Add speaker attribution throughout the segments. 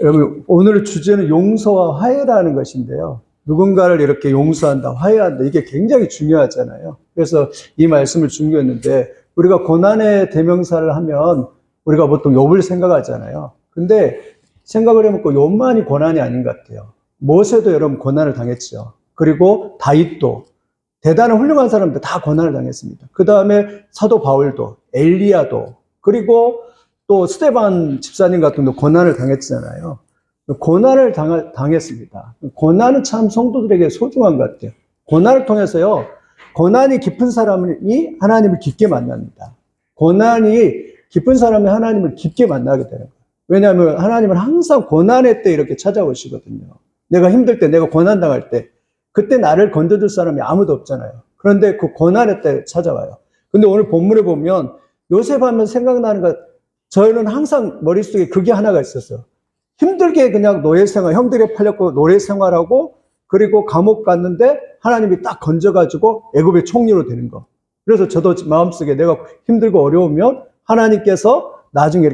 Speaker 1: 여러분, 오늘 주제는 용서와 화해라는 것인데요. 누군가를 이렇게 용서한다, 화해한다, 이게 굉장히 중요하잖아요. 그래서 이 말씀을 준비했는데, 우리가 고난의 대명사를 하면 우리가 보통 욥을 생각하잖아요. 근데 생각을 해보고 욥만이 고난이 아닌 것 같아요. 모세도 여러분 고난을 당했죠. 그리고 다윗도, 대단한 훌륭한 사람들 다 고난을 당했습니다. 그 다음에 사도 바울도, 엘리야도, 그리고 또 스데반 집사님 같은 경우도 고난을 당했잖아요. 고난을 당했습니다. 고난은 참 성도들에게 소중한 것 같아요. 고난을 통해서요, 고난이 깊은 사람이 하나님을 깊게 만납니다. 고난이 깊은 사람이 하나님을 깊게 만나게 되는 거예요. 왜냐하면 하나님은 항상 고난의 때 이렇게 찾아오시거든요. 내가 힘들 때, 내가 고난 당할 때, 그때 나를 건져줄 사람이 아무도 없잖아요. 그런데 그 고난의 때 찾아와요. 근데 오늘 본문에 보면 요셉 하면 생각나는 것, 저는 항상 머릿속에 그게 하나가 있었어요. 힘들게 그냥 노예 생활, 형들에 팔렸고 노예 생활하고, 그리고 감옥 갔는데 하나님이 딱 건져가지고 애굽의 총리로 되는 거. 그래서 저도 마음속에 내가 힘들고 어려우면 하나님께서 나중에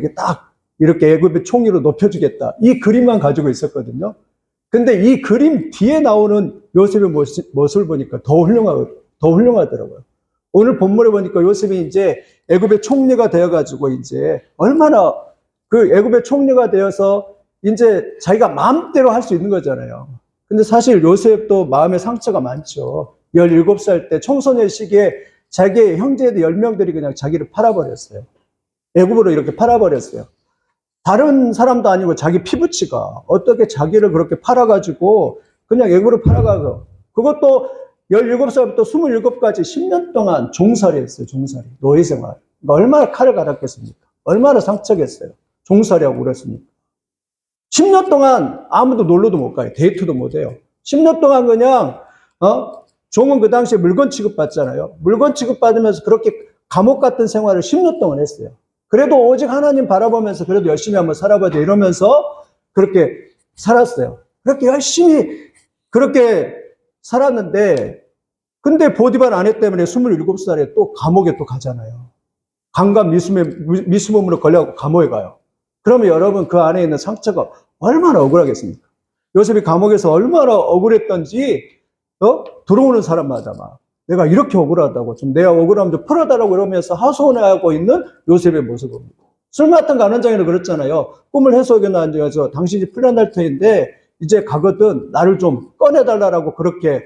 Speaker 1: 이렇게 애굽의 총리로 높여주겠다. 이 그림만 가지고 있었거든요. 근데 이 그림 뒤에 나오는 요셉의 모습을 보니까 더 훌륭하더라고요. 오늘 본문에 보니까 요셉이 이제 애굽의 총리가 되어가지고 이제 얼마나 그 애굽의 총리가 되어서 이제 자기가 마음대로 할 수 있는 거잖아요. 근데 사실 요셉도 마음의 상처가 많죠. 17살 때 청소년 시기에 자기의 형제들 10명들이 그냥 자기를 팔아버렸어요. 애굽으로 이렇게 팔아버렸어요. 다른 사람도 아니고 자기 피부치가 어떻게 자기를 그렇게 팔아가지고 그냥 애굽으로 팔아가고, 그것도 17살부터 27까지 10년 동안 종살이 했어요. 종살이. 노예생활. 그러니까 얼마나 칼을 갈았겠습니까? 얼마나 상처겠어요. 종살이하고 그랬습니까? 10년 동안 아무도 놀러도 못 가요. 데이트도 못 해요. 10년 동안 그냥, 종은 그 당시에 물건 취급받잖아요. 물건 취급받으면서 그렇게 감옥 같은 생활을 10년 동안 했어요. 그래도 오직 하나님 바라보면서 그래도 열심히 한번 살아보자 이러면서 그렇게 살았어요. 그렇게 열심히 그렇게 살았는데, 근데 보디발 아내 때문에 27살에 또 감옥에 또 가잖아요. 강간 미수범으로 걸려갖고 감옥에 가요. 그러면 여러분 그 안에 있는 상처가 얼마나 억울하겠습니까? 요셉이 감옥에서 얼마나 억울했던지, 들어오는 사람마다 막 내가 이렇게 억울하다고, 좀 내가 억울하면 좀 풀어달라고 이러면서 하소연하고 있는 요셉의 모습입니다. 술 맡은 간원장이라 그랬잖아요. 꿈을 해석해나 앉아서 당신이 풀려날 터인데 이제 가거든 나를 좀 꺼내달라고 그렇게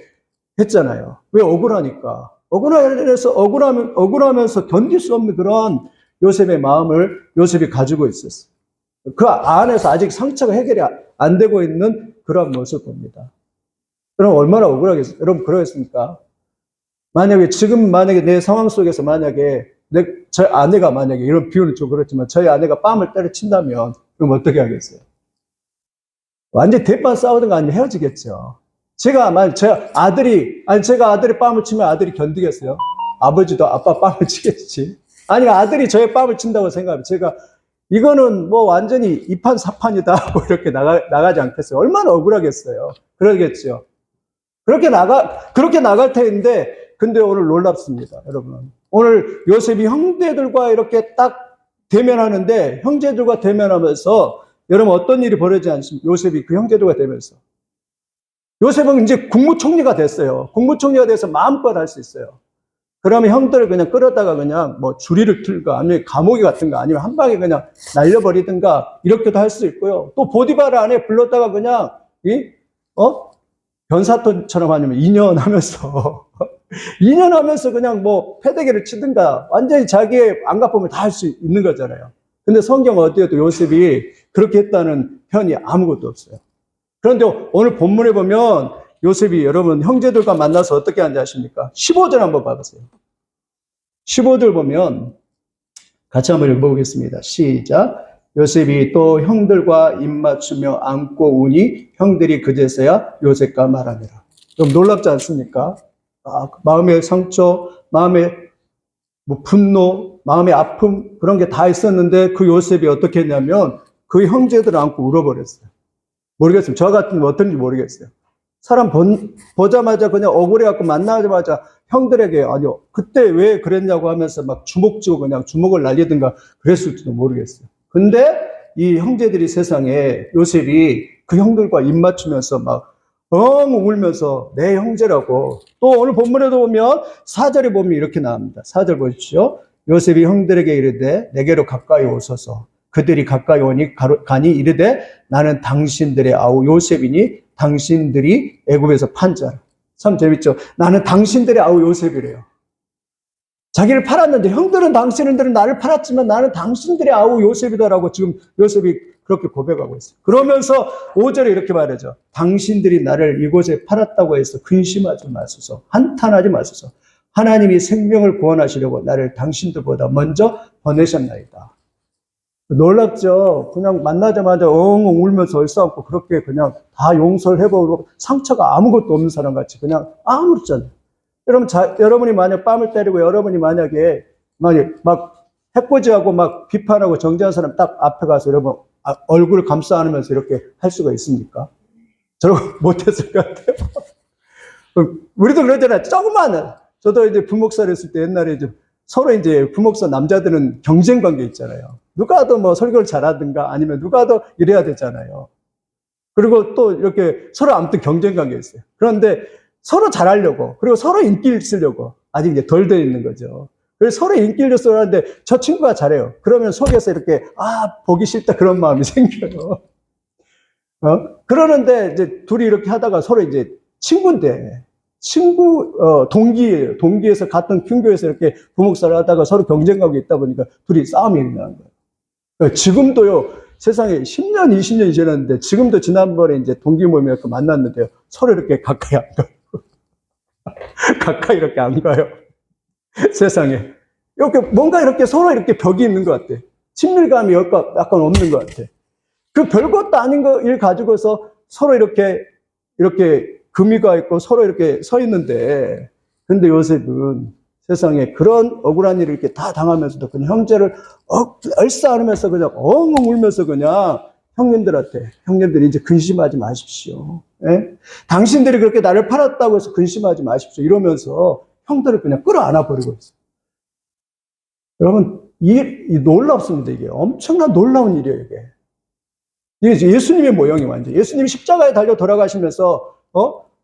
Speaker 1: 했잖아요. 왜? 억울하니까. 억울하면서 견딜 수 없는 그런 요셉의 마음을 요셉이 가지고 있었어요. 그 안에서 아직 상처가 해결이 안 되고 있는 그런 모습을 봅니다. 그럼 얼마나 억울하겠어요? 여러분 그러겠습니까? 만약에 내 상황 속에서 만약에 저희 아내가 만약에, 이런 비유는 좀 그렇지만 저희 아내가 뺨을 때려친다면 그럼 어떻게 하겠어요? 완전히 대판 싸우든가 아니면 헤어지겠죠. 제가 아들이 뺨을 치면 아들이 견디겠어요? 아버지도 아빠 뺨을 치겠지. 아니, 아들이 저의 뺨을 친다고 생각하면 이거는 뭐 완전히 이판사판이다 하고 이렇게 나가지 않겠어요? 얼마나 억울하겠어요? 그러겠죠. 그렇게 나갈 텐데, 근데 오늘 놀랍습니다, 여러분. 오늘 요셉이 형제들과 이렇게 딱 대면하는데, 형제들과 대면하면서 여러분 어떤 일이 벌어지지 않습니까? 요셉이 그 형제들과 대면서. 요셉은 이제 국무총리가 됐어요. 국무총리가 돼서 마음껏 할 수 있어요. 그러면 형들을 그냥 끌어다가 그냥 뭐 주리를 틀까, 아니면 감옥에 갔든가, 아니면 한 방에 그냥 날려버리든가, 이렇게도 할 수 있고요. 또 보디발 안에 불렀다가 그냥, 변사돈처럼 아니면 2년 하면서, 2년 하면서 그냥 뭐 패대기를 치든가, 완전히 자기의 안갚음을 다 할 수 있는 거잖아요. 근데 성경 어디에도 요셉이 그렇게 했다는 편이 아무것도 없어요. 그런데 오늘 본문에 보면 요셉이 여러분 형제들과 만나서 어떻게 하는지 아십니까? 15절 한번 봐보세요. 15절 보면 같이 한번 읽어보겠습니다. 시작. 요셉이 또 형들과 입맞추며 안고 우니 형들이 그제서야 요셉과 말하니라. 그럼 놀랍지 않습니까? 마음의 상처, 마음의 분노, 마음의 아픔, 그런 게 다 있었는데 그 요셉이 어떻게 했냐면 그 형제들을 안고 울어버렸어요. 모르겠어요. 저 같은 거 어떤지 모르겠어요. 사람 보자마자 그냥 억울해갖고 만나자마자 형들에게, 아니요, 그때 왜 그랬냐고 하면서 막 주먹 쥐고 그냥 주먹을 날리든가 그랬을지도 모르겠어요. 근데 이 형제들이 세상에 요셉이 그 형들과 입 맞추면서 막 울면서 내 형제라고. 또 오늘 본문에도 보면 4절에 보면 이렇게 나옵니다. 4절 보십시오. 요셉이 형들에게 이르되 내게로 가까이 오소서. 그들이 가까이 오니 가니 이르되 나는 당신들의 아우 요셉이니 당신들이 애굽에서 판 자라. 참 재밌죠. 나는 당신들의 아우 요셉이래요. 자기를 팔았는데 형들은 당신들은 나를 팔았지만 나는 당신들의 아우 요셉이다라고 지금 요셉이 그렇게 고백하고 있어요. 그러면서 5절에 이렇게 말하죠. 당신들이 나를 이곳에 팔았다고 해서 근심하지 마소서. 한탄하지 마소서. 하나님이 생명을 구원하시려고 나를 당신들보다 먼저 보내셨나이다. 놀랍죠. 그냥 만나자마자 엉엉 울면서 얼싸안고 그렇게 그냥 다 용서를 해보고 상처가 아무것도 없는 사람 같이 그냥 아무렇지 않아요. 여러분이 만약 뺨을 때리고 여러분이 만약에 막 해코지하고 막 비판하고 정죄한 사람 딱 앞에 가서 여러분 얼굴 감싸 안으면서 이렇게 할 수가 있습니까? 저러고 못했을 것 같아요. 우리도 그러잖아요. 조금만. 저도 이제 부목사를 했을 때 옛날에 이제 서로 이제 부목사 남자들은 경쟁 관계 있잖아요. 누가 더 뭐 설교를 잘하든가 아니면 누가 더 이래야 되잖아요. 그리고 또 이렇게 서로 아무튼 경쟁 관계 있어요. 그런데 서로 잘하려고, 그리고 서로 인기를 쓰려고, 아직 이제 덜 돼 있는 거죠. 그래서 서로 인기를 쓰려는데 저 친구가 잘해요. 그러면 속에서 이렇게, 보기 싫다 그런 마음이 생겨요. 그러는데 이제 둘이 이렇게 하다가 서로 이제 친구인데, 동기예요. 동기에서 같은 균교에서 이렇게 부목사를 하다가 서로 경쟁하고 있다 보니까 둘이 싸움이 일어나는 거예요. 지금도요, 세상에 10년, 20년이 지났는데, 지금도 지난번에 이제 동기 모임에 이렇게 만났는데요, 서로 이렇게 가까이 안 가요. 가까이 이렇게 안 가요. 세상에. 이렇게 뭔가 이렇게 서로 이렇게 벽이 있는 것 같아. 친밀감이 약간 없는 것 같아. 그 별것도 아닌 일 가지고서 서로 이렇게 금이가 있고 서로 이렇게 서 있는데, 근데 요셉은 세상에 그런 억울한 일을 이렇게 다 당하면서도 그냥 형제를 얼싸안으면서 그냥 엉엉 울면서 그냥 형님들이 이제 근심하지 마십시오. 예? 당신들이 그렇게 나를 팔았다고 해서 근심하지 마십시오. 이러면서 형들을 그냥 끌어안아 버리고 있어요. 여러분, 놀랍습니다. 이게 엄청난 놀라운 일이에요. 이게 예수님의 모형이 완전. 예수님이 십자가에 달려 돌아가시면서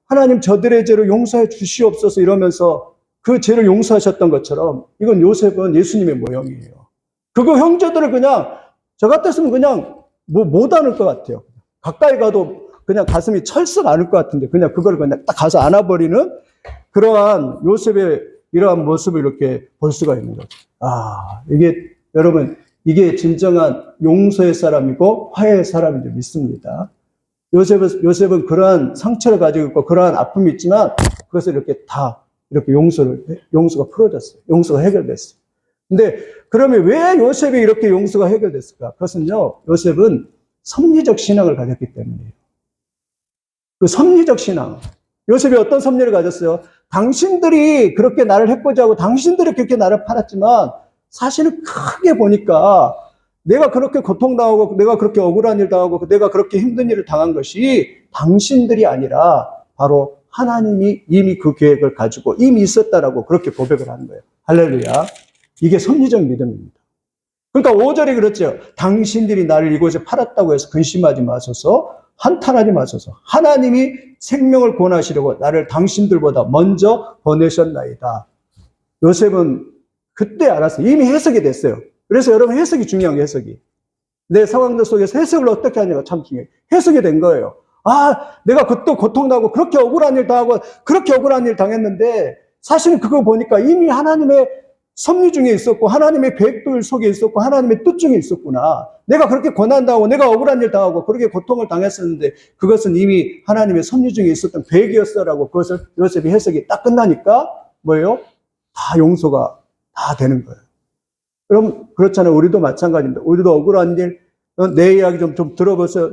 Speaker 1: 하나님 저들의 죄를 용서해 주시옵소서 이러면서 그 죄를 용서하셨던 것처럼 이건 요셉은 예수님의 모형이에요. 그거 형제들을 그냥 저 같았으면 그냥 못 안을 것 같아요. 가까이 가도 그냥 가슴이 철썩 안을 것 같은데 그냥 그걸 그냥 딱 가서 안아버리는 그러한 요셉의 이러한 모습을 이렇게 볼 수가 있는 거죠. 여러분, 이게 진정한 용서의 사람이고 화해의 사람인 줄 믿습니다. 요셉은 그러한 상처를 가지고 있고 그러한 아픔이 있지만 그것을 이렇게 다 이렇게 용서가 풀어졌어요. 용서가 해결됐어요. 근데 그러면 왜 요셉이 이렇게 용서가 해결됐을까? 그것은요, 요셉은 섭리적 신앙을 가졌기 때문이에요. 그 섭리적 신앙. 요셉이 어떤 섭리를 가졌어요? 당신들이 그렇게 나를 해코지하고 당신들이 그렇게 나를 팔았지만 사실은 크게 보니까 내가 그렇게 고통당하고 내가 그렇게 억울한 일 당하고 내가 그렇게 힘든 일을 당한 것이 당신들이 아니라 바로 하나님이 이미 그 계획을 가지고 이미 있었다라고 그렇게 고백을 하는 거예요. 할렐루야. 이게 섭리적 믿음입니다. 그러니까 5절에 그렇죠. 당신들이 나를 이곳에 팔았다고 해서 근심하지 마소서, 한탄하지 마소서. 하나님이 생명을 구원하시려고 나를 당신들보다 먼저 보내셨나이다. 요셉은 그때 알았어요. 이미 해석이 됐어요. 그래서 여러분 해석이 중요한 게 해석이. 내 상황들 속에서 해석을 어떻게 하냐가 참 중요해요. 해석이 된 거예요. 내가 그때 고통당하고 그렇게 억울한 일 당하고 그렇게 억울한 일 당했는데 사실은 그거 보니까 이미 하나님의 섭리 중에 있었고 하나님의 계획들 속에 있었고 하나님의 뜻 중에 있었구나. 내가 그렇게 고난당하고 내가 억울한 일 당하고 그렇게 고통을 당했었는데 그것은 이미 하나님의 섭리 중에 있었던 계획이었어라고 그것을 요셉이 해석이 딱 끝나니까 뭐예요? 다 용서가 다 되는 거예요. 그럼 그렇잖아요. 우리도 마찬가지입니다. 우리도 억울한 일, 내 이야기 좀 들어보세요.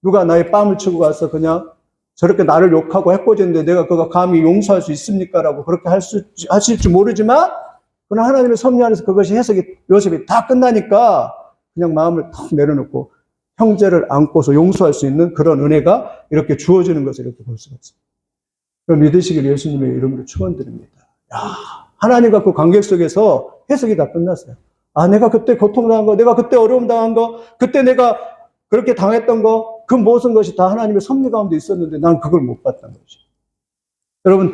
Speaker 1: 누가 나의 뺨을 치고 가서 그냥 저렇게 나를 욕하고 해코지했는데 내가 그거 감히 용서할 수 있습니까? 라고 그렇게 하실지 모르지만 그러나 하나님의 섭리 안에서 그것이 해석이 요셉이 다 끝나니까 그냥 마음을 탁 내려놓고 형제를 안고서 용서할 수 있는 그런 은혜가 이렇게 주어지는 것을 이렇게 볼 수가 있습니다. 그럼 믿으시길 예수님의 이름으로 축원드립니다. 하나님과 그 관계 속에서 해석이 다 끝났어요. 아, 내가 그때 고통당한 거, 내가 그때 어려움 당한 거, 그때 내가 그렇게 당했던 거, 그 모든 것이 다 하나님의 섭리 가운데 있었는데 난 그걸 못 봤다는 거죠. 여러분,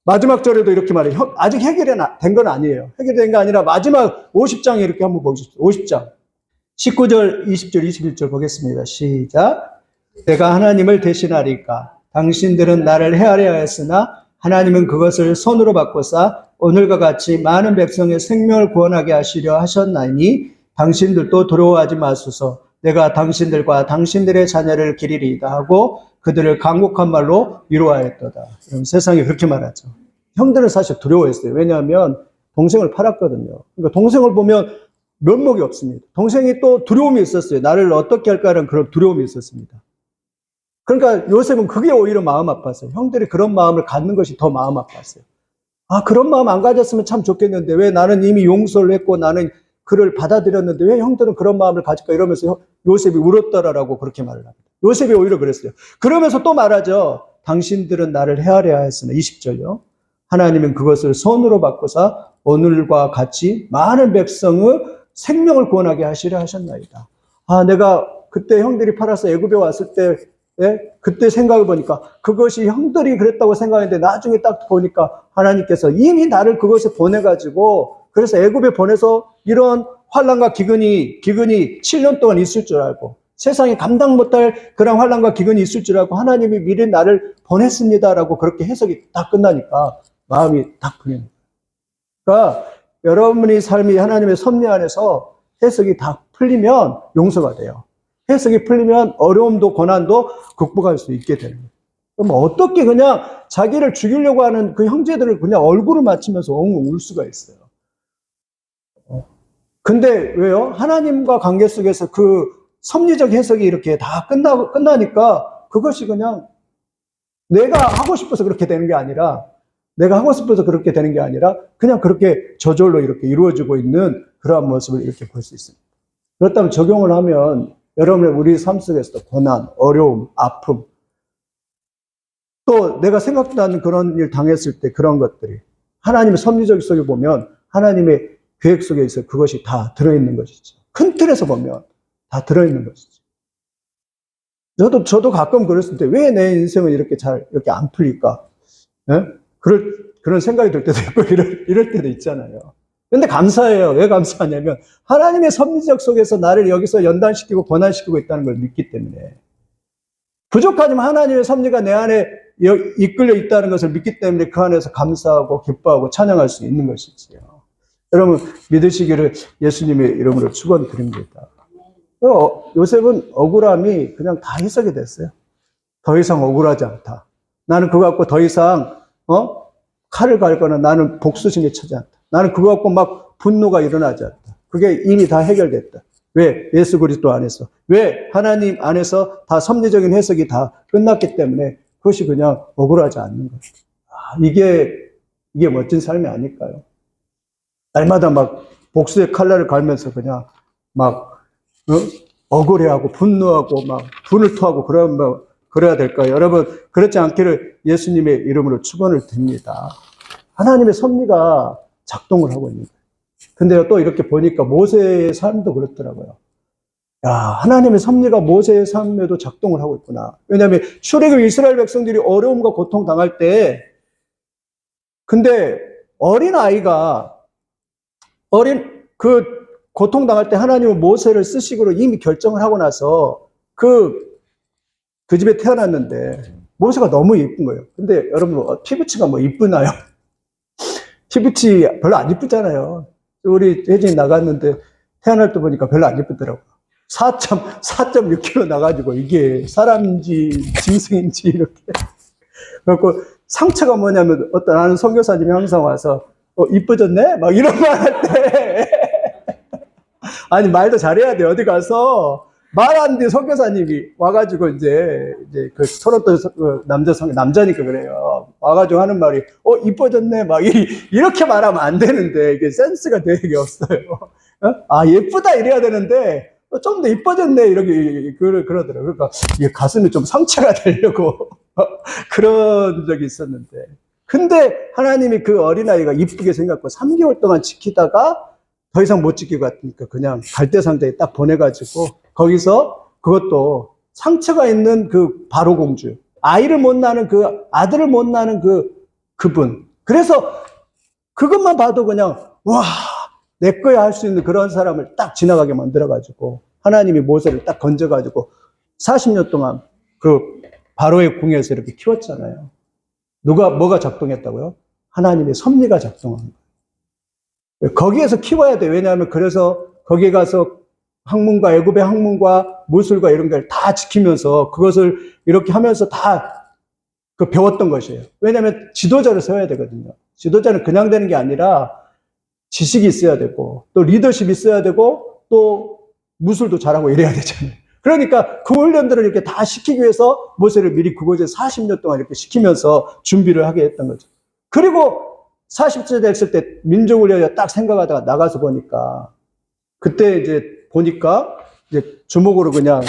Speaker 1: 마지막 절에도 이렇게 말해요. 아직 해결이 된 건 아니에요. 해결된 게 아니라 마지막 50장에 이렇게 한번 보십시오. 50장. 19절, 20절, 21절 보겠습니다. 시작. 내가 하나님을 대신하리까? 당신들은 나를 헤아려 하였으나 하나님은 그것을 손으로 바꾸사 오늘과 같이 많은 백성의 생명을 구원하게 하시려 하셨나니 당신들도 두려워하지 마소서. 내가 당신들과 당신들의 자녀를 기리리이다 하고 그들을 강곡한 말로 위로하였도다. 세상이 그렇게 말하죠. 형들은 사실 두려워했어요. 왜냐하면 동생을 팔았거든요. 그러니까 동생을 보면 면목이 없습니다. 동생이 또 두려움이 있었어요. 나를 어떻게 할까라는 그런 두려움이 있었습니다. 그러니까 요셉은 그게 오히려 마음 아팠어요. 형들이 그런 마음을 갖는 것이 더 마음 아팠어요. 아, 그런 마음 안 가졌으면 참 좋겠는데 왜 나는 이미 용서를 했고 나는 그를 받아들였는데 왜 형들은 그런 마음을 가질까 이러면서 요셉이 울었더라라고 그렇게 말을 합니다. 요셉이 오히려 그랬어요. 그러면서 또 말하죠. 당신들은 나를 헤아려 하였으나 20절요. 하나님은 그것을 손으로 바꾸사 오늘과 같이 많은 백성의 생명을 구원하게 하시려 하셨나이다. 아, 내가 그때 형들이 팔아서 애굽에 왔을 때 그때 생각해 보니까 그것이 형들이 그랬다고 생각했는데 나중에 딱 보니까 하나님께서 이미 나를 그것에 보내가지고 그래서 애굽에 보내서 이런 환난과 기근이 7년 동안 있을 줄 알고 세상에 감당 못할 그런 환난과 기근이 있을 줄 알고 하나님이 미리 나를 보냈습니다라고 그렇게 해석이 딱 끝나니까 마음이 딱 풀리는 거예요. 그러니까 여러분의 삶이 하나님의 섭리 안에서 해석이 다 풀리면 용서가 돼요. 해석이 풀리면 어려움도 고난도 극복할 수 있게 되는 거예요. 그럼 어떻게 그냥 자기를 죽이려고 하는 그 형제들을 그냥 얼굴을 맞추면서 엉엉 울 수가 있어요. 근데 왜요? 하나님과 관계 속에서 그 섭리적 해석이 이렇게 다 끝나니까 그것이 그냥 내가 하고 싶어서 그렇게 되는 게 아니라 그냥 그렇게 저절로 이렇게 이루어지고 있는 그러한 모습을 이렇게 볼 수 있습니다. 그렇다면 적용을 하면 여러분의 우리 삶 속에서도 고난, 어려움, 아픔, 또 내가 생각도 않는 그런 일 당했을 때 그런 것들이 하나님의 섭리적 속에 보면 하나님의 계획 속에 있어 그것이 다 들어있는 것이죠. 큰 틀에서 보면 다 들어있는 것이죠. 저도 가끔 그랬을 때 왜 내 인생은 이렇게 안 풀릴까? 네? 그런 생각이 들 때도 있고 이럴 때도 있잖아요. 근데 감사해요. 왜 감사하냐면 하나님의 섭리적 속에서 나를 여기서 연단시키고 권한시키고 있다는 걸 믿기 때문에 부족하지만 하나님의 섭리가 내 안에 이끌려 있다는 것을 믿기 때문에 그 안에서 감사하고 기뻐하고 찬양할 수 있는 것이지요. 여러분 믿으시기를 예수님의 이름으로 축원드립니다. 요셉은 억울함이 그냥 다 해석이 됐어요. 더 이상 억울하지 않다. 나는 그거 갖고 더 이상 칼을 갈거나 나는 복수심에 차지 않다. 나는 그거 갖고 막 분노가 일어나지 않다. 그게 이미 다 해결됐다. 왜? 예수 그리스도 안에서. 왜? 하나님 안에서 다 섭리적인 해석이 다 끝났기 때문에 그것이 그냥 억울하지 않는 거예요. 이게 멋진 삶이 아닐까요? 날마다 막 복수의 칼날을 갈면서 그냥 막 억울해하고 분노하고 막 분을 토하고 그래야 될까요? 여러분 그렇지 않기를 예수님의 이름으로 축원을 드립니다. 하나님의 섭리가 작동을 하고 있는 거예요. 근데 또 이렇게 보니까 모세의 삶도 그렇더라고요. 야, 하나님의 섭리가 모세의 삶에도 작동을 하고 있구나. 왜냐하면 출애굽 이스라엘 백성들이 어려움과 고통 당할 때 근데 그 고통 당할 때 하나님은 모세를 쓰시기로 이미 결정을 하고 나서 그 집에 태어났는데 모세가 너무 예쁜 거예요. 근데 여러분 피부치가 뭐 이쁘나요? 피부치 별로 안 이쁘잖아요. 우리 혜진이 나갔는데 태어날 때 보니까 별로 안 이쁘더라고요. 4.6kg 나가지고 이게 사람인지 짐승인지 이렇게. 그래갖고 상처가 뭐냐면 어떤 아는 선교사님이 항상 와서 이뻐졌네? 막 이런 말 할 때. 아니, 말도 잘해야 돼. 어디 가서 말 안 돼. 선교사님이 와가지고 이제 그 토론토 남자니까 그래요. 와가지고 하는 말이, 이뻐졌네. 막 이렇게 말하면 안 되는데, 이게 센스가 되게 없어요. 아, 예쁘다 이래야 되는데, 좀 더 이뻐졌네. 이렇게, 그러더라고요. 그러니까, 이게 가슴이 좀 상처가 되려고 그런 적이 있었는데. 근데 하나님이 그 어린아이가 이쁘게 생겼고 3개월 동안 지키다가 더 이상 못 지키고 같으니까 그냥 갈대상자에 딱 보내가지고 거기서 그것도 상처가 있는 그 바로 공주, 아이를 못 낳는 그 아들을 못 낳는 그분. 그래서 그것만 봐도 그냥 와, 내 거야 할 수 있는 그런 사람을 딱 지나가게 만들어가지고 하나님이 모세를 딱 건져가지고 40년 동안 그 바로의 궁에서 이렇게 키웠잖아요. 뭐가 작동했다고요? 하나님의 섭리가 작동한 거예요. 거기에서 키워야 돼. 왜냐하면 그래서 거기에 가서 학문과 애굽의 학문과 무술과 이런 걸 다 지키면서 그것을 이렇게 하면서 다 그 배웠던 것이에요. 왜냐하면 지도자를 세워야 되거든요. 지도자는 그냥 되는 게 아니라 지식이 있어야 되고 또 리더십이 있어야 되고 또 무술도 잘하고 이래야 되잖아요. 그러니까 그 훈련들을 이렇게 다 시키기 위해서 모세를 미리 그곳에 40년 동안 이렇게 시키면서 준비를 하게 했던 거죠. 그리고 40세 됐을 때 민족을 위하여 딱 생각하다가 나가서 보니까 그때 이제 보니까 이제 주먹으로 그냥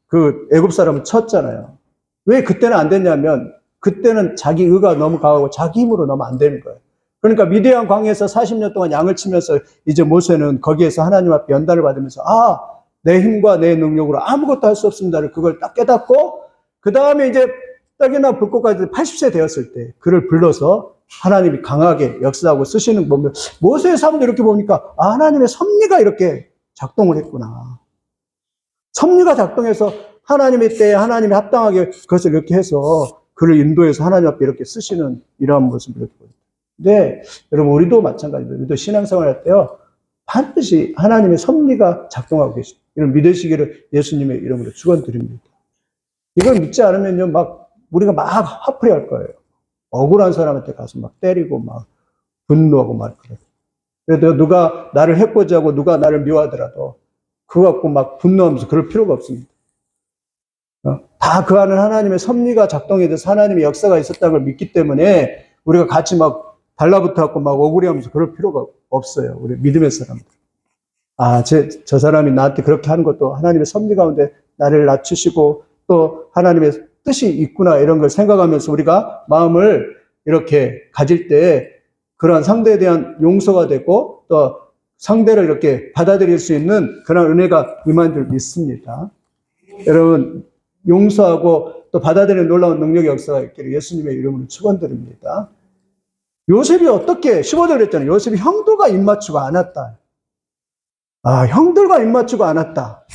Speaker 1: 그 애굽 사람을 쳤잖아요. 왜 그때는 안 됐냐면 그때는 자기 의가 너무 강하고 자기 힘으로 너무 안 되는 거예요. 그러니까 미디안 광야에서 40년 동안 양을 치면서 이제 모세는 거기에서 하나님 앞에 연단을 받으면서 내 힘과 내 능력으로 아무것도 할 수 없습니다를 그걸 딱 깨닫고 그 다음에 이제 떡이나 불꽃까지 80세 되었을 때 그를 불러서 하나님이 강하게 역사하고 쓰시는 거 보면 모세의 삶도 이렇게 보니까 하나님의 섭리가 이렇게 작동을 했구나. 섭리가 작동해서 하나님의 때에 하나님이 합당하게 그것을 이렇게 해서 그를 인도해서 하나님 앞에 이렇게 쓰시는 이러한 모습을 이렇게 보입니다. 근데 여러분 우리도 마찬가지입니다. 우리도 신앙생활 할 때요. 반드시 하나님의 섭리가 작동하고 계십니다. 이런 믿으시기를 예수님의 이름으로 축원드립니다. 이걸 믿지 않으면요, 우리가 막 화풀이 할 거예요. 억울한 사람한테 가서 막 때리고 막 분노하고 막 그래요. 그래도 누가 나를 해코지 하고 누가 나를 미워하더라도 그거 갖고 막 분노하면서 그럴 필요가 없습니다. 다 그 안에 하나님의 섭리가 작동해 돼서 하나님의 역사가 있었다는 걸 믿기 때문에 우리가 같이 막 달라붙어갖고 막 억울해하면서 그럴 필요가 없어요. 우리 믿음의 사람들. 저 사람이 나한테 그렇게 하는 것도 하나님의 섭리 가운데 나를 낮추시고 또 하나님의 뜻이 있구나 이런 걸 생각하면서 우리가 마음을 이렇게 가질 때 그러한 상대에 대한 용서가 되고 또 상대를 이렇게 받아들일 수 있는 그런 은혜가 임한 줄 믿습니다. 여러분 용서하고 또 받아들이는 놀라운 능력의 역사가 있기를 예수님의 이름으로 축원드립니다. 요셉이 어떻게 15절에 했잖아요. 요셉이 형들과 입맞추고 않았다. 형들과 입맞추고 않았다.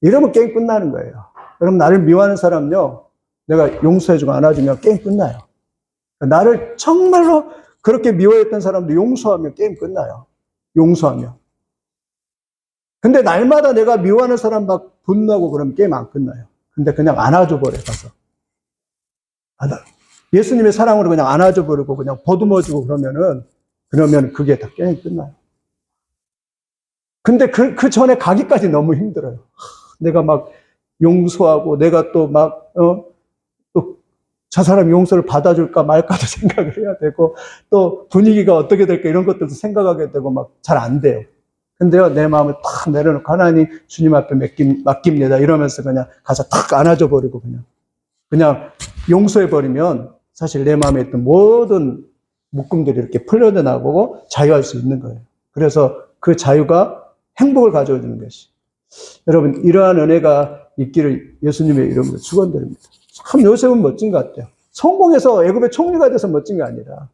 Speaker 1: 이러면 게임 끝나는 거예요. 여러분 나를 미워하는 사람요. 내가 용서해주고 안아주면 게임 끝나요. 나를 정말로 그렇게 미워했던 사람도 용서하면 게임 끝나요. 용서하면. 근데 날마다 내가 미워하는 사람 막 분노하고 그러면 게임 안 끝나요. 근데 그냥 안아줘 버려 가서. 예수님의 사랑으로 그냥 안아줘 버리고 그냥 보듬어주고 그러면 그게 다 게임 끝나요. 근데 그 전에 가기까지 너무 힘들어요. 내가 막 용서하고 내가 또 막 또 저 사람 용서를 받아줄까 말까도 생각을 해야 되고 또 분위기가 어떻게 될까 이런 것들도 생각하게 되고 막 잘 안 돼요. 근데요 내 마음을 탁 내려놓고 하나님 주님 앞에 맡깁니다 이러면서 그냥 가서 탁 안아줘 버리고 그냥 용서해 버리면 사실 내 마음에 있던 모든 묶음들이 이렇게 풀려나가고 자유할 수 있는 거예요. 그래서 그 자유가 행복을 가져다 주는 것이. 여러분 이러한 은혜가 있기를 예수님의 이름으로 축원드립니다. 참 요셉은 멋진 것 같아요. 성공해서 애굽의 총리가 돼서 멋진 게 아니라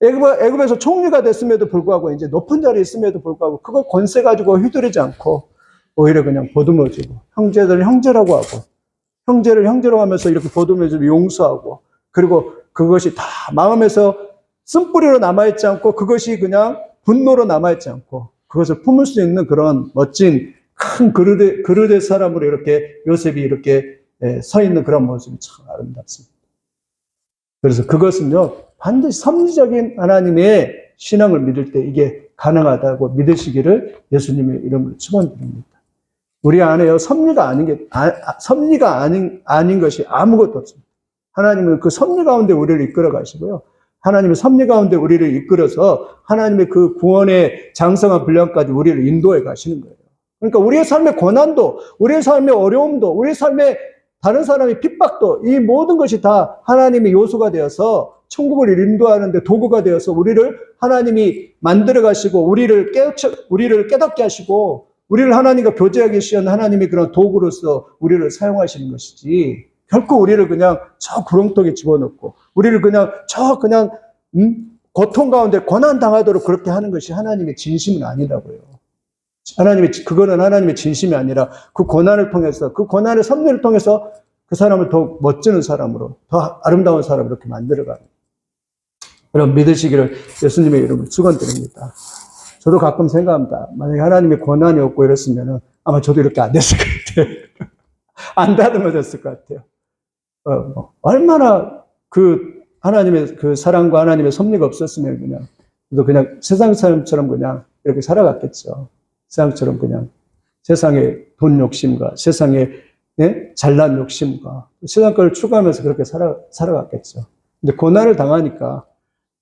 Speaker 1: 애굽에서 총리가 됐음에도 불구하고 이제 높은 자리에 있음에도 불구하고 그걸 권세 가지고 휘두르지 않고 오히려 그냥 보듬어주고 형제들 형제라고 하고 형제를 형제로 하면서 이렇게 보듬어주고 용서하고 그리고 그것이 다 마음에서 쓴뿌리로 남아있지 않고 그것이 그냥 분노로 남아있지 않고 그것을 품을 수 있는 그런 멋진 큰 그릇의 사람으로 이렇게 요셉이 이렇게 서 있는 그런 모습이 참 아름답습니다. 그래서 그것은요 반드시 섭리적인 하나님의 신앙을 믿을 때 이게 가능하다고 믿으시기를 예수님의 이름으로 축원드립니다. 우리 안에요 섭리가 아닌 것이 아무것도 없습니다. 하나님은 그 섭리 가운데 우리를 이끌어 가시고요. 하나님의 섭리 가운데 우리를 이끌어서 하나님의 그 구원의 장성한 분량까지 우리를 인도해 가시는 거예요. 그러니까 우리의 삶의 고난도, 우리의 삶의 어려움도, 우리의 삶의 다른 사람의 핍박도 이 모든 것이 다 하나님의 요소가 되어서 천국을 인도하는데 도구가 되어서 우리를 하나님이 만들어 가시고 우리를 깨닫게 하시고 우리를 하나님과 교제하기 위한 하나님이 그런 도구로서 우리를 사용하시는 것이지, 결코 우리를 그냥 저 구렁텅이에 집어넣고 우리를 그냥 고통 가운데 고난 당하도록 그렇게 하는 것이 하나님의 진심은 아니라고요. 그거는 하나님의 진심이 아니라 그 고난을 통해서, 그 고난의 섭리를 통해서 그 사람을 더 멋지는 사람으로, 더 아름다운 사람으로 이렇게 만들어가는, 그럼 믿으시기를 예수님의 이름으로 축원드립니다. 저도 가끔 생각합니다. 만약에 하나님의 고난이 없고 이랬으면 아마 저도 이렇게 안 됐을 것 같아요. 안 다듬어졌을 것 같아요. 얼마나 그 하나님의 그 사랑과 하나님의 섭리가 없었으면 그냥 세상 사람처럼 그냥 이렇게 살아갔겠죠. 세상처럼 그냥 세상의 돈 욕심과 세상의 잘난 욕심과 세상 걸 추구하면서 그렇게 살아갔겠죠. 근데 고난을 당하니까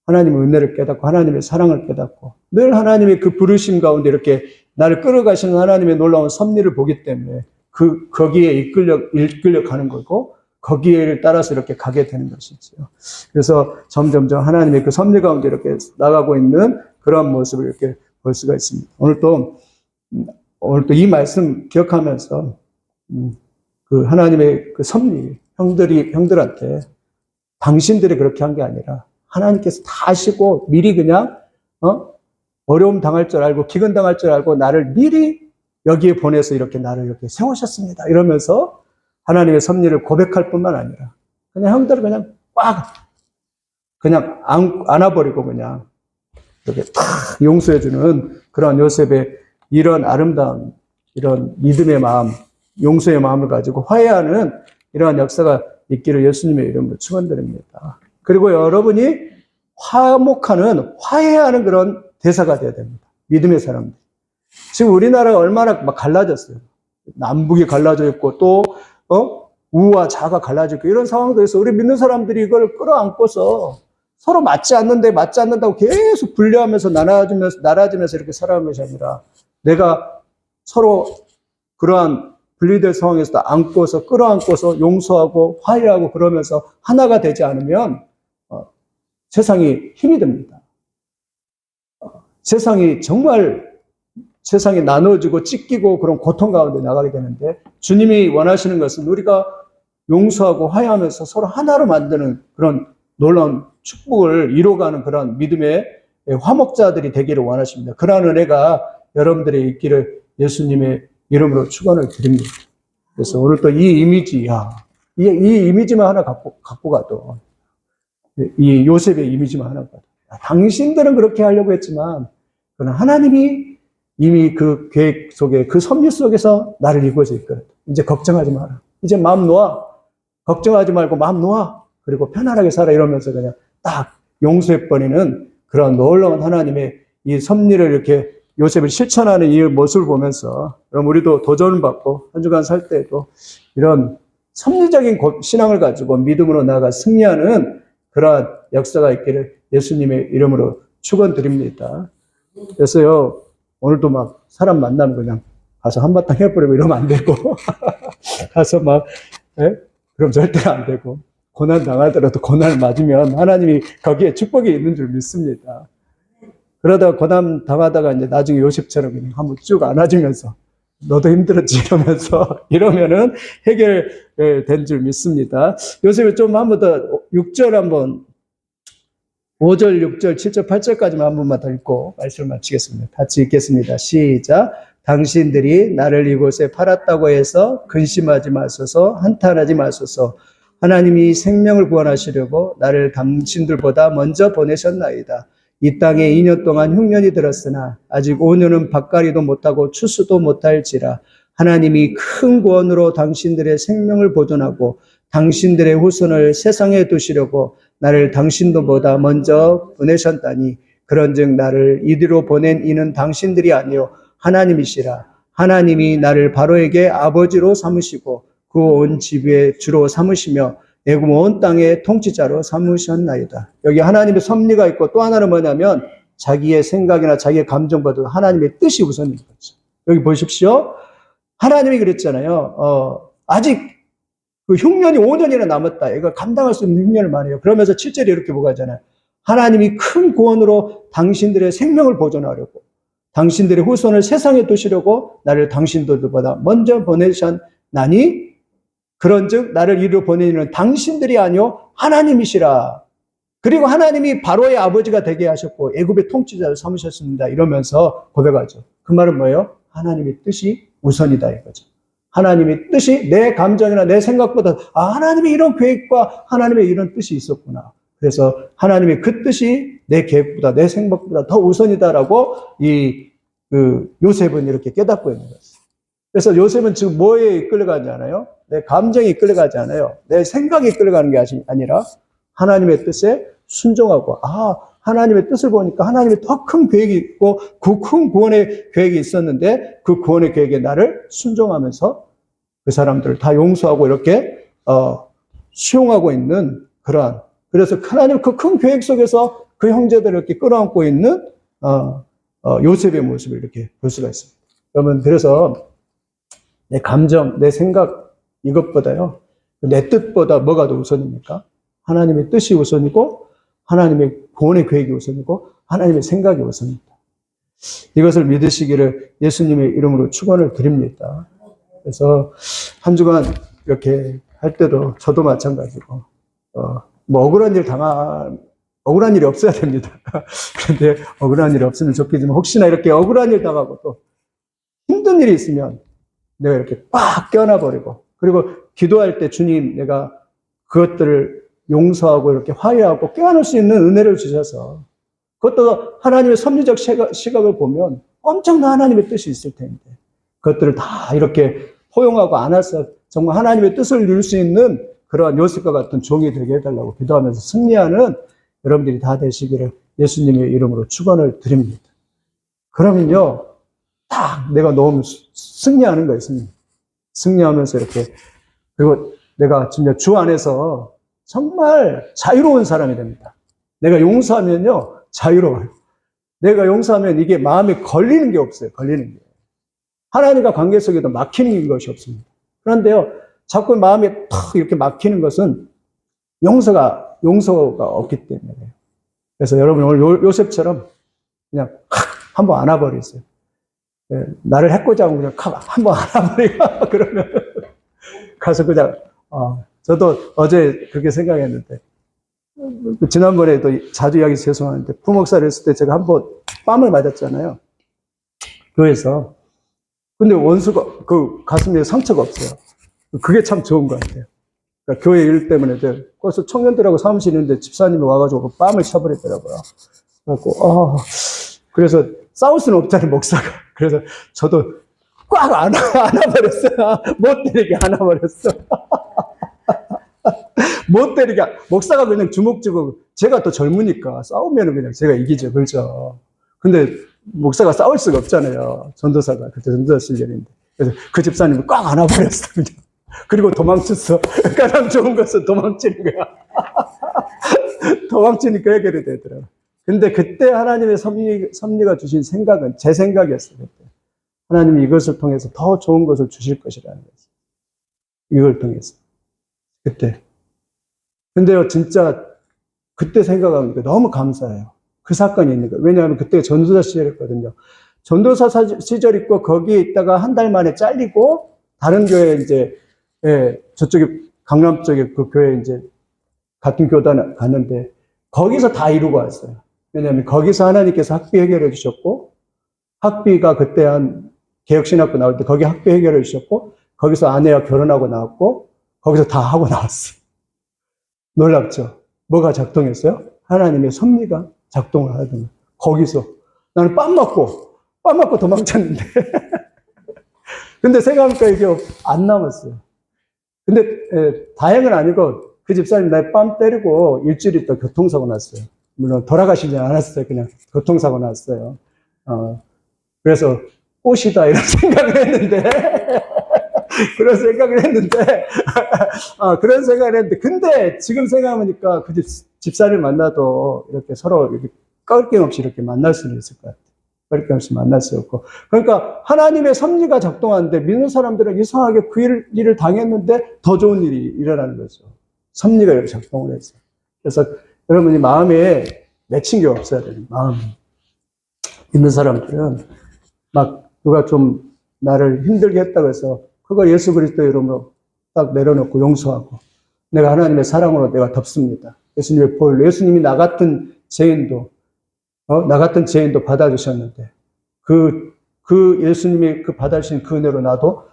Speaker 1: 하나님의 은혜를 깨닫고 하나님의 사랑을 깨닫고 늘 하나님의 그 부르심 가운데 이렇게 나를 끌어가시는 하나님의 놀라운 섭리를 보기 때문에 거기에 이끌려 가는 거고 거기에 따라서 이렇게 가게 되는 것이죠. 그래서 점점점 하나님의 그 섭리 가운데 이렇게 나가고 있는 그런 모습을 이렇게 볼 수가 있습니다. 오늘 또 이 말씀 기억하면서 그 하나님의 그 섭리, 형들한테 당신들이 그렇게 한 게 아니라 하나님께서 다 아시고 미리 그냥 어려움 당할 줄 알고 기근 당할 줄 알고 나를 미리 여기에 보내서 이렇게 나를 이렇게 세우셨습니다. 이러면서 하나님의 섭리를 고백할 뿐만 아니라 그냥 형들을 그냥 안아버리고 그냥 이렇게 탁 용서해주는 그런 요셉의 이런 아름다운 이런 믿음의 마음, 용서의 마음을 가지고 화해하는 이러한 역사가 있기를 예수님의 이름으로 축원드립니다. 그리고 여러분이 화해하는 그런 대사가 되어야 됩니다. 믿음의 사람들. 지금 우리나라가 얼마나 막 갈라졌어요. 남북이 갈라져 있고 또 우와 자가 갈라져 있고 이런 상황들에서 우리 믿는 사람들이 이걸 끌어안고서 서로 맞지 않는다고 계속 분리하면서 나눠지면서 이렇게 살아가는 것이 아니라 내가 서로 그러한 분리된 상황에서 안고서 끌어안고서 용서하고 화해하고 그러면서 하나가 되지 않으면 세상이 힘이 듭니다. 세상이 나눠지고 찢기고 그런 고통 가운데 나가게 되는데 주님이 원하시는 것은 우리가 용서하고 화해하면서 서로 하나로 만드는 그런 놀라운 축복을 이뤄가는 그런 믿음의 화목자들이 되기를 원하십니다. 그러한 은혜가 여러분들의 있기를 예수님의 이름으로 축원을 드립니다. 그래서 오늘 또 이 이미지만 하나 갖고 가도 이 요셉의 이미지만 하나 가도 당신들은 그렇게 하려고 했지만 그러나 하나님이 이미 그 계획 속에 그 섭리 속에서 나를 이루어져 있거든. 이제 걱정하지 마라. 이제 마음 놓아. 걱정하지 말고 마음 놓아. 그리고 편안하게 살아. 이러면서 그냥 딱 용서해버리는 그런 놀라운 하나님의 이 섭리를 이렇게 요셉을 실천하는 이 모습을 보면서 그럼 우리도 도전을 받고 한 주간 살 때에도 이런 섭리적인 신앙을 가지고 믿음으로 나아가 승리하는 그러한 역사가 있기를 예수님의 이름으로 축원드립니다. 그래서요 오늘도 막 사람 만나면 그냥 가서 한바탕 해버리고 이러면 안 되고 가서 그럼 절대로 안 되고 고난 당하더라도 고난을 맞으면 하나님이 거기에 축복이 있는 줄 믿습니다. 그러다가 고난 당하다가 이제 나중에 요셉처럼 그냥 한번 쭉 안아주면서 너도 힘들었지 이러면은 해결된 줄 믿습니다. 요셉이 좀 한 번 더 6절 한번 5절, 6절, 7절, 8절까지만 한 번만 더 읽고 말씀을 마치겠습니다. 같이 읽겠습니다. 시작. 당신들이 나를 이곳에 팔았다고 해서 근심하지 마소서, 한탄하지 마소서. 하나님이 생명을 구원하시려고 나를 당신들보다 먼저 보내셨나이다. 이 땅에 2년 동안 흉년이 들었으나 아직 5년은 밭갈이도 못하고 추수도 못할지라. 하나님이 큰 구원으로 당신들의 생명을 보존하고 당신들의 후손을 세상에 두시려고 나를 당신들보다 먼저 보내셨다니 그런즉 나를 이리로 보낸 이는 당신들이 아니요 하나님이시라. 하나님이 나를 바로에게 아버지로 삼으시고 그 온 집의 주로 삼으시며 애굽 온 땅의 통치자로 삼으셨나이다. 여기 하나님의 섭리가 있고 또 하나는 뭐냐면 자기의 생각이나 자기의 감정보다 하나님의 뜻이 우선인 거죠. 여기 보십시오. 하나님이 그랬잖아요. 아직 그 흉년이 5년이나 남았다. 얘가 감당할 수 있는 흉년을 말해요. 그러면서 7절에 이렇게 보고 하잖아요. 하나님이 큰 구원으로 당신들의 생명을 보존하려고 당신들의 후손을 세상에 두시려고 나를 당신들보다 먼저 보내셨나니 그런즉 나를 이리로 보내는 당신들이 아니요 하나님이시라. 그리고 하나님이 바로의 아버지가 되게 하셨고 애굽의 통치자를 삼으셨습니다. 이러면서 고백하죠. 그 말은 뭐예요? 하나님의 뜻이 우선이다 이거죠. 하나님의 뜻이 내 감정이나 내 생각보다 하나님의 이런 계획과 하나님의 이런 뜻이 있었구나. 그래서 하나님의 그 뜻이 내 계획보다 내 생각보다 더 우선이다라고 요셉은 이렇게 깨닫고 있는 거예요. 그래서 요셉은 지금 뭐에 이끌려가지 않아요? 내 감정에 이끌려가지 않아요. 내 생각에 이끌려가는 게 아니라 하나님의 뜻에 순종하고 하나님의 뜻을 보니까 하나님의 더 큰 계획이 있고 그 큰 구원의 계획이 있었는데 그 구원의 계획에 나를 순종하면서 그 사람들을 다 용서하고 이렇게 수용하고 있는 그러한 그래서 하나님 그 큰 계획 속에서 그 형제들을 이렇게 끌어안고 있는 요셉의 모습을 이렇게 볼 수가 있습니다. 여러분 그래서 내 감정, 내 생각 이것보다요 내 뜻보다 뭐가 더 우선입니까? 하나님의 뜻이 우선이고 하나님의 구원의 계획이 우선이고 하나님의 생각이 우선입니다. 이것을 믿으시기를 예수님의 이름으로 축원을 드립니다. 그래서 한 주간 이렇게 할 때도 저도 마찬가지고 뭐 억울한 일이 없어야 됩니다. 그런데 억울한 일이 없으면 좋겠지만 혹시나 이렇게 억울한 일 당하고 또 힘든 일이 있으면 내가 이렇게 빡 껴안아버리고 그리고 기도할 때 주님 내가 그것들을 용서하고 이렇게 화해하고 껴안을 수 있는 은혜를 주셔서 그것도 하나님의 섭리적 시각을 보면 엄청난 하나님의 뜻이 있을 텐데 그것들을 다 이렇게 포용하고 안아서 정말 하나님의 뜻을 이룰 수 있는 그러한 요셉과 같은 종이 되게 해달라고 기도하면서 승리하는 여러분들이 다 되시기를 예수님의 이름으로 축원을 드립니다. 그러면요 딱 내가 너무 승리하는 거 있습니다. 승리하면서 이렇게 그리고 내가 진짜 주 안에서 정말 자유로운 사람이 됩니다. 내가 용서하면요 자유로워요. 내가 용서하면 이게 마음에 걸리는 게 없어요. 걸리는 게. 하나님과 관계 속에도 막히는 것이 없습니다. 그런데요 자꾸 마음에 탁 이렇게 막히는 것은 용서가 없기 때문에. 그래서 여러분 오늘 요셉처럼 그냥 한번 안아버리세요. 나를 해코지 하고 그냥 한번 안아버리고 그러면 가서 그냥 저도 어제 그렇게 생각했는데 지난번에도 자주 이야기 죄송한데 부목사를 했을 때 제가 한번 뺨을 맞았잖아요. 교회에서. 근데 원수가 그 가슴에 상처가 없어요. 그게 참 좋은 것 같아요. 그러니까 교회 일 때문에 그래서 청년들하고 사무실에 있는데 집사님이 와가지고 뺨을 쳐버리더라고요. 그래서 싸울 수는 없잖아요, 목사가. 그래서 저도 꽉 안아버렸어요. 못 때리게 안아버렸어. 못 때리게. 목사가 그냥 주먹 쥐고, 제가 또 젊으니까 싸우면 그냥 제가 이기죠, 그렇죠. 근데 목사가 싸울 수가 없잖아요. 전도사가. 그때 전도사 시절인데. 그래서 그 집사님을 꽉 안아버렸어, 그냥. 그리고 도망쳤어. 가장 좋은 것은 도망치는 거야. 도망치니까 해결이 되더라고요. 근데 그때 하나님의 섭리가 주신 생각은 제 생각이었어요. 그때. 하나님이 이것을 통해서 더 좋은 것을 주실 것이라는 거죠. 이걸 통해서. 그때. 근데요, 진짜 그때 생각하니까 너무 감사해요. 그 사건이 있는 거예요. 왜냐하면 그때 전도사 시절이었거든요. 전도사 시절 있고 거기에 있다가 한 달 만에 잘리고 다른 교회에 이제 저쪽에 강남 쪽에 그 교회에 이제 같은 교단 갔는데 거기서 다 이루고 왔어요. 왜냐하면 거기서 하나님께서 학비 해결해 주셨고 학비가 그때 한 개혁신학교 나올 때 거기 학비 해결해 주셨고 거기서 아내와 결혼하고 나왔고 거기서 다 하고 나왔어요. 놀랍죠? 뭐가 작동했어요? 하나님의 섭리가 작동을 하던 거예요. 거기서 나는 뺨 맞고 도망쳤는데 근데 생각하니까 이게 안 남았어요. 근데 다행은 아니고 그 집사님 날 뺨 때리고 일주일 있다 교통사고 났어요. 물론 돌아가시지 않았어요. 그냥 교통사고 났어요. 그래서 꽃이다 이런 생각을 했는데 그런 생각을 했는데 근데 지금 생각해보니까 그 집사를 만나도 이렇게 서로 이렇게 껄낌 없이 이렇게 만날 수는 있을 것 같아요. 그렇게 하면서 만날 수 없고. 그러니까 하나님의 섭리가 작동하는데 믿는 사람들은 이상하게 그 일을 당했는데 더 좋은 일이 일어나는 거죠. 섭리가 이렇게 작동을 했어요. 그래서 여러분이 마음에 맺힌 게 없어야 돼요. 마음이. 믿는 사람들은 막 누가 좀 나를 힘들게 했다고 해서 그걸 예수 그리스도 이름으로 딱 내려놓고 용서하고 내가 하나님의 사랑으로 내가 덮습니다. 예수님의 보혈로 예수님이 나 같은 죄인도 받아주셨는데 그 예수님이 그 받아주신 그 은혜로 나도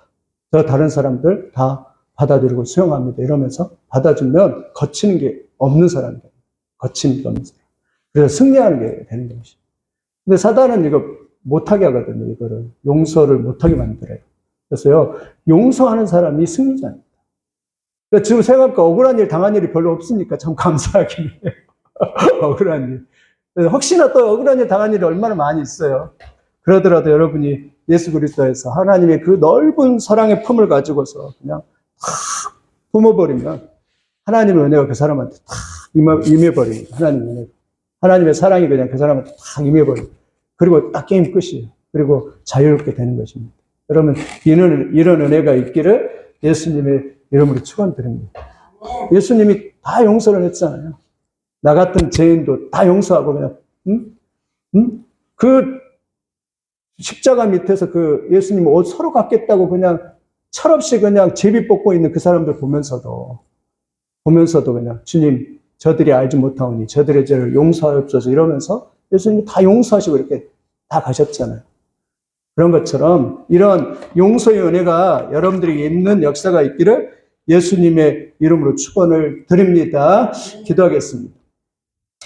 Speaker 1: 저 다른 사람들 다 받아들이고 수용합니다. 이러면서 받아주면 거치는 게 없는 사람들. 거치는 게 없는 사람. 그래서 승리하는 게 되는 것이죠. 근데 사단은 이거 못하게 하거든요. 이거를. 용서를 못하게 만들어요. 그래서요, 용서하는 사람이 승리자입니다. 그러니까 지금 생각보다 억울한 일 당한 일이 별로 없으니까 참 감사하긴 해요. 억울한 일. 그래서 혹시나 또 억울한 일 당한 일이 얼마나 많이 있어요. 그러더라도 여러분이 예수 그리스도에서 하나님의 그 넓은 사랑의 품을 가지고서 그냥 탁 품어버리면 하나님의 은혜가 그 사람한테 탁 임해버립니다. 하나님의 은혜가. 하나님의 사랑이 그냥 그 사람한테 탁 임해버립니다. 그리고 딱 게임 끝이에요. 그리고 자유롭게 되는 것입니다. 여러분, 이런 은혜가 있기를 예수님의 이름으로 축원드립니다. 예수님이 다 용서를 했잖아요. 나 같은 죄인도 다 용서하고 그냥 그 십자가 밑에서 그 예수님 옷 서로 갖겠다고 그냥 철없이 그냥 제비 뽑고 있는 그 사람들 보면서도 그냥 주님 저들이 알지 못하오니 저들의 죄를 용서하옵소서 이러면서 예수님이 다 용서하시고 이렇게 다 가셨잖아요. 그런 것처럼 이런 용서의 은혜가 여러분들에게 있는 역사가 있기를 예수님의 이름으로 축원을 드립니다. 기도하겠습니다.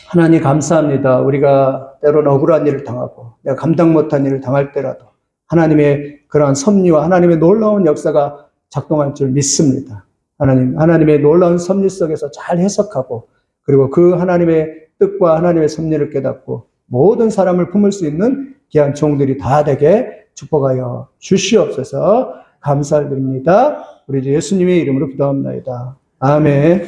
Speaker 1: 하나님 감사합니다. 우리가 때로는 억울한 일을 당하고 내가 감당 못한 일을 당할 때라도 하나님의 그러한 섭리와 하나님의 놀라운 역사가 작동할 줄 믿습니다. 하나님의 놀라운 섭리 속에서 잘 해석하고 그리고 그 하나님의 뜻과 하나님의 섭리를 깨닫고 모든 사람을 품을 수 있는 귀한 종들이 다 되게 축복하여 주시옵소서. 감사드립니다. 우리 예수님의 이름으로 기도합니다. 아멘.